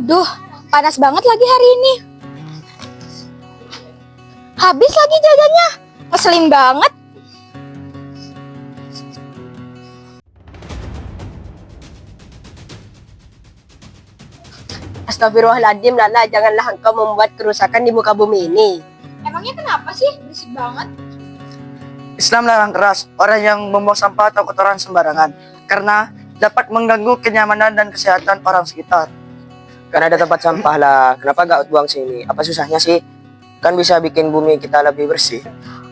Duh, panas banget lagi hari ini. Habis lagi jajannya. Ngeselin banget. Astagfirullahaladzim, Nana, janganlah engkau membuat kerusakan di muka bumi ini. Emangnya kenapa sih? Berisik banget. Islam larang keras orang yang membuang sampah atau kotoran sembarangan karena dapat mengganggu kenyamanan dan kesehatan orang sekitar. Kan ada tempat sampah lah, kenapa gak buang sini? Apa susahnya sih? Kan bisa bikin bumi kita lebih bersih.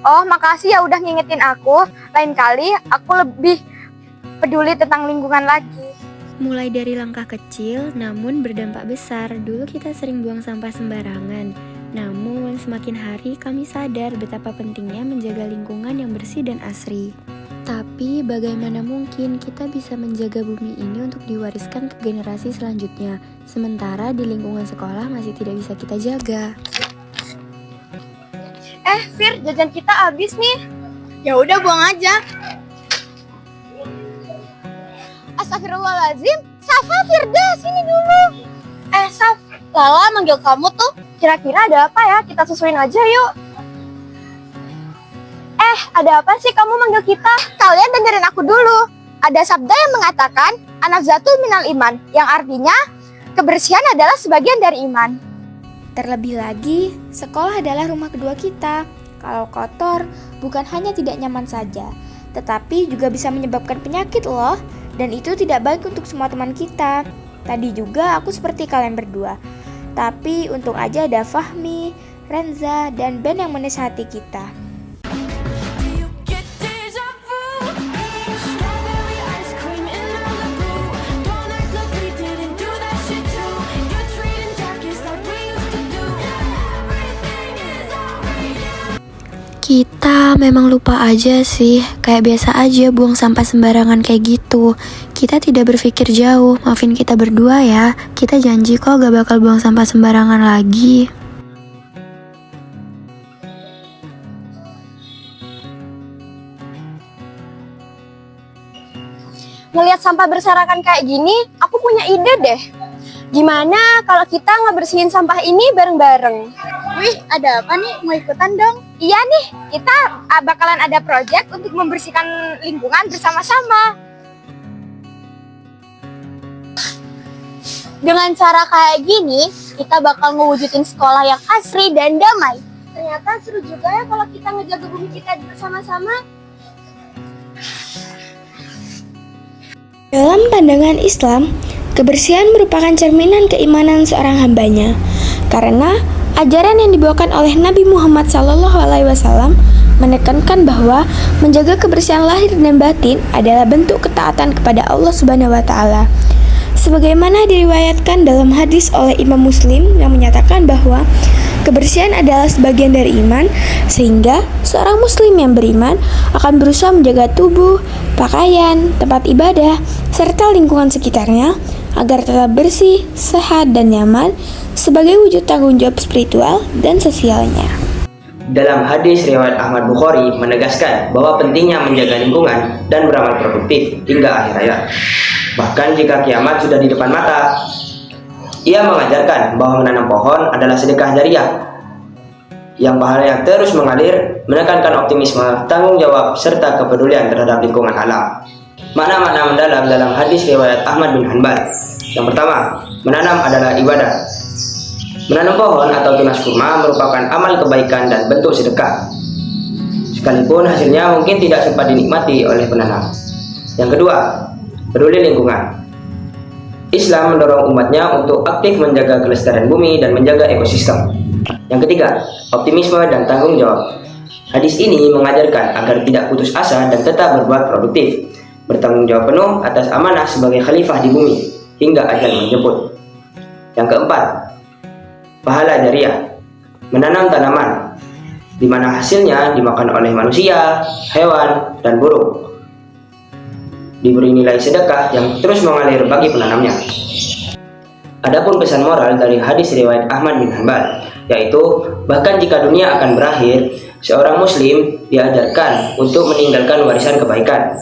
Oh, makasih ya udah ngingetin aku. Lain kali aku lebih peduli tentang lingkungan lagi. Mulai dari langkah kecil namun berdampak besar. Dulu kita sering buang sampah sembarangan. Namun semakin hari kami sadar betapa pentingnya menjaga lingkungan yang bersih dan asri. Tapi bagaimana mungkin kita bisa menjaga bumi ini untuk diwariskan ke generasi selanjutnya, sementara di lingkungan sekolah masih tidak bisa kita jaga. Fir, jajan kita habis nih. Ya udah buang aja. Astagfirullahaladzim. Safa, Firda, sini dulu. Saf, Lala manggil kamu tuh. Kira-kira ada apa ya? Kita susulin aja yuk. Ada apa sih kamu manggil kita? Kalian dengerin aku dulu. Ada sabda yang mengatakan, an-nafzatul minal iman, yang artinya kebersihan adalah sebagian dari iman. Terlebih lagi, sekolah adalah rumah kedua kita. Kalau kotor, bukan hanya tidak nyaman saja, tetapi juga bisa menyebabkan penyakit loh. Dan itu tidak baik untuk semua teman kita. Tadi juga aku seperti kalian berdua. Tapi untung aja ada Fahmi, Renza, dan Ben yang menasihati kita. Kita memang lupa aja sih, kayak biasa aja buang sampah sembarangan kayak gitu. Kita tidak berpikir jauh, maafin kita berdua ya. Kita janji kok gak bakal buang sampah sembarangan lagi. Ngelihat sampah berserakan kayak gini, aku punya ide deh. Gimana kalau kita ngebersihin sampah ini bareng-bareng? Wih, ada apa nih? Mau ikutan dong? Iya nih, kita bakalan ada project untuk membersihkan lingkungan bersama-sama. Dengan cara kayak gini, kita bakal ngewujudin sekolah yang asri dan damai. Ternyata seru juga ya kalau kita ngejaga bumi kita bersama-sama. Dalam pandangan Islam, kebersihan merupakan cerminan keimanan seorang hambanya. Karena ajaran yang dibawakan oleh Nabi Muhammad SAW menekankan bahwa menjaga kebersihan lahir dan batin adalah bentuk ketaatan kepada Allah Subhanahu wa Ta'ala. Sebagaimana diriwayatkan dalam hadis oleh Imam Muslim yang menyatakan bahwa kebersihan adalah sebagian dari iman, sehingga seorang muslim yang beriman akan berusaha menjaga tubuh, pakaian, tempat ibadah, serta lingkungan sekitarnya agar tetap bersih, sehat, dan nyaman sebagai wujud tanggung jawab spiritual dan sosialnya. Dalam hadis riwayat Ahmad Bukhari menegaskan bahwa pentingnya menjaga lingkungan dan beramal produktif hingga akhir hayat. Bahkan jika kiamat sudah di depan mata, ia mengajarkan bahwa menanam pohon adalah sedekah jariah yang pahalanya terus mengalir, menekankan optimisme, tanggung jawab, serta kepedulian terhadap lingkungan alam. Makna-makna mendalam dalam hadis riwayat Ahmad bin Hanbal. Yang pertama, menanam adalah ibadah. Menanam pohon atau tunas kurma merupakan amal kebaikan dan bentuk sedekah, sekalipun hasilnya mungkin tidak sempat dinikmati oleh penanam. Yang kedua, peduli lingkungan. Islam mendorong umatnya untuk aktif menjaga kelestarian bumi dan menjaga ekosistem. Yang ketiga, optimisme dan tanggung jawab. Hadis ini mengajarkan agar tidak putus asa dan tetap berbuat produktif, bertanggung jawab penuh atas amanah sebagai khalifah di bumi hingga ajal menjemput. Yang keempat, pahala jariah. Menanam tanaman di mana hasilnya dimakan oleh manusia, hewan, dan burung, diberi nilai sedekah yang terus mengalir bagi penanamnya. Adapun pesan moral dari hadis riwayat Ahmad bin Hanbal, yaitu bahkan jika dunia akan berakhir, seorang muslim diajarkan untuk meninggalkan warisan kebaikan.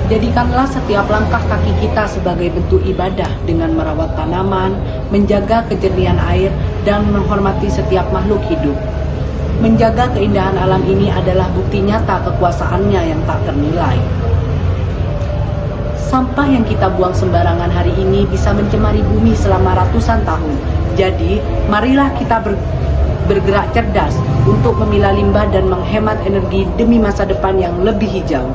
Jadikanlah setiap langkah kaki kita sebagai bentuk ibadah dengan merawat tanaman, menjaga kejernihan air, dan menghormati setiap makhluk hidup. Menjaga keindahan alam ini adalah bukti nyata kekuasaannya yang tak ternilai. Sampah yang kita buang sembarangan hari ini bisa mencemari bumi selama ratusan tahun. Jadi, marilah kita bergerak cerdas untuk memilah limbah dan menghemat energi demi masa depan yang lebih hijau.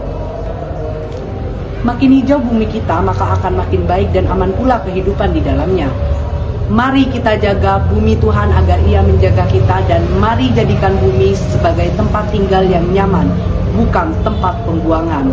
Makin hijau bumi kita, maka akan makin baik dan aman pula kehidupan di dalamnya. Mari kita jaga bumi Tuhan agar Ia menjaga kita, dan mari jadikan bumi sebagai tempat tinggal yang nyaman, bukan tempat pembuangan.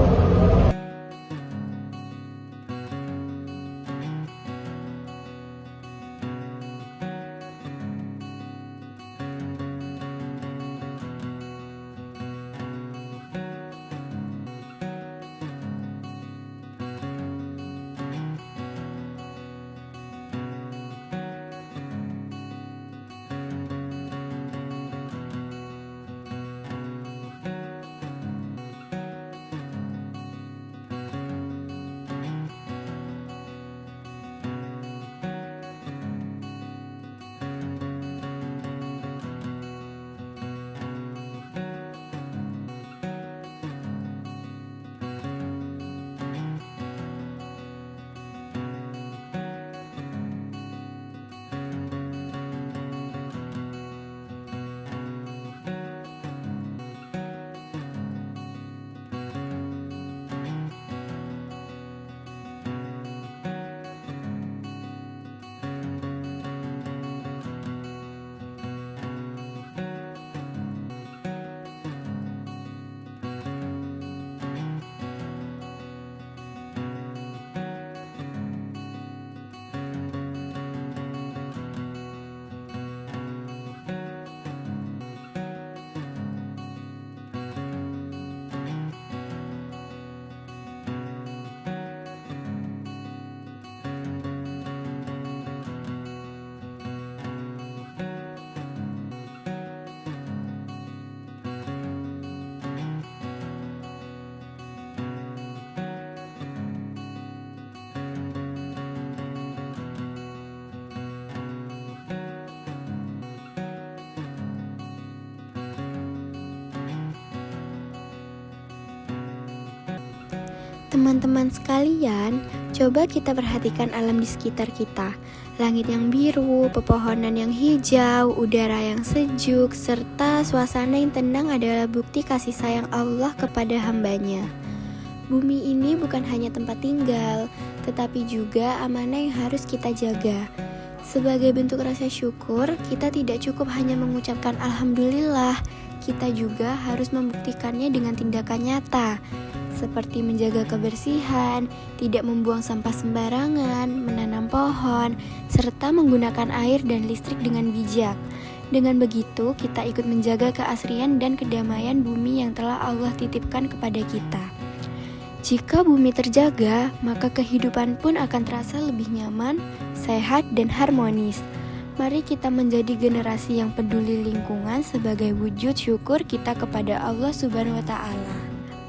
Teman-teman sekalian, coba kita perhatikan alam di sekitar kita. Langit yang biru, pepohonan yang hijau, udara yang sejuk, serta suasana yang tenang adalah bukti kasih sayang Allah kepada hambanya. Bumi ini bukan hanya tempat tinggal, tetapi juga amanah yang harus kita jaga. Sebagai bentuk rasa syukur, kita tidak cukup hanya mengucapkan Alhamdulillah, kita juga harus membuktikannya dengan tindakan nyata, seperti menjaga kebersihan, tidak membuang sampah sembarangan, menanam pohon, serta menggunakan air dan listrik dengan bijak. Dengan begitu, kita ikut menjaga keasrian dan kedamaian bumi yang telah Allah titipkan kepada kita. Jika bumi terjaga, maka kehidupan pun akan terasa lebih nyaman, sehat, dan harmonis. Mari kita menjadi generasi yang peduli lingkungan sebagai wujud syukur kita kepada Allah Subhanahu wa Ta'ala.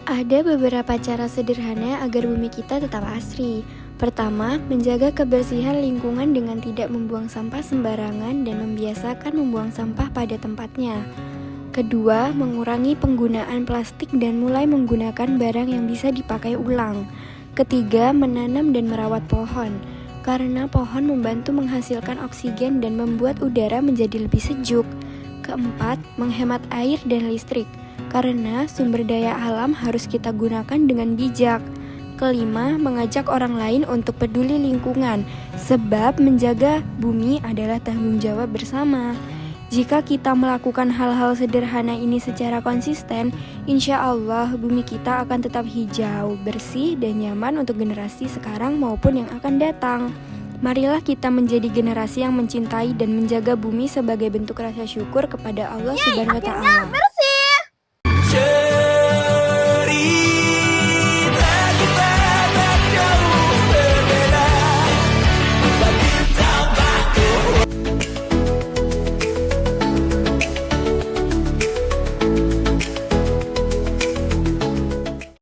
Ada beberapa cara sederhana agar bumi kita tetap asri. Pertama, menjaga kebersihan lingkungan dengan tidak membuang sampah sembarangan dan membiasakan membuang sampah pada tempatnya. Kedua, mengurangi penggunaan plastik dan mulai menggunakan barang yang bisa dipakai ulang. Ketiga, menanam dan merawat pohon, karena pohon membantu menghasilkan oksigen dan membuat udara menjadi lebih sejuk. Keempat, menghemat air dan listrik, karena sumber daya alam harus kita gunakan dengan bijak. Kelima, mengajak orang lain untuk peduli lingkungan, sebab menjaga bumi adalah tanggung jawab bersama. Jika kita melakukan hal-hal sederhana ini secara konsisten, insya Allah bumi kita akan tetap hijau, bersih, dan nyaman untuk generasi sekarang maupun yang akan datang. Marilah kita menjadi generasi yang mencintai dan menjaga bumi sebagai bentuk rasa syukur kepada Allah Subhanahu wa Ta'ala.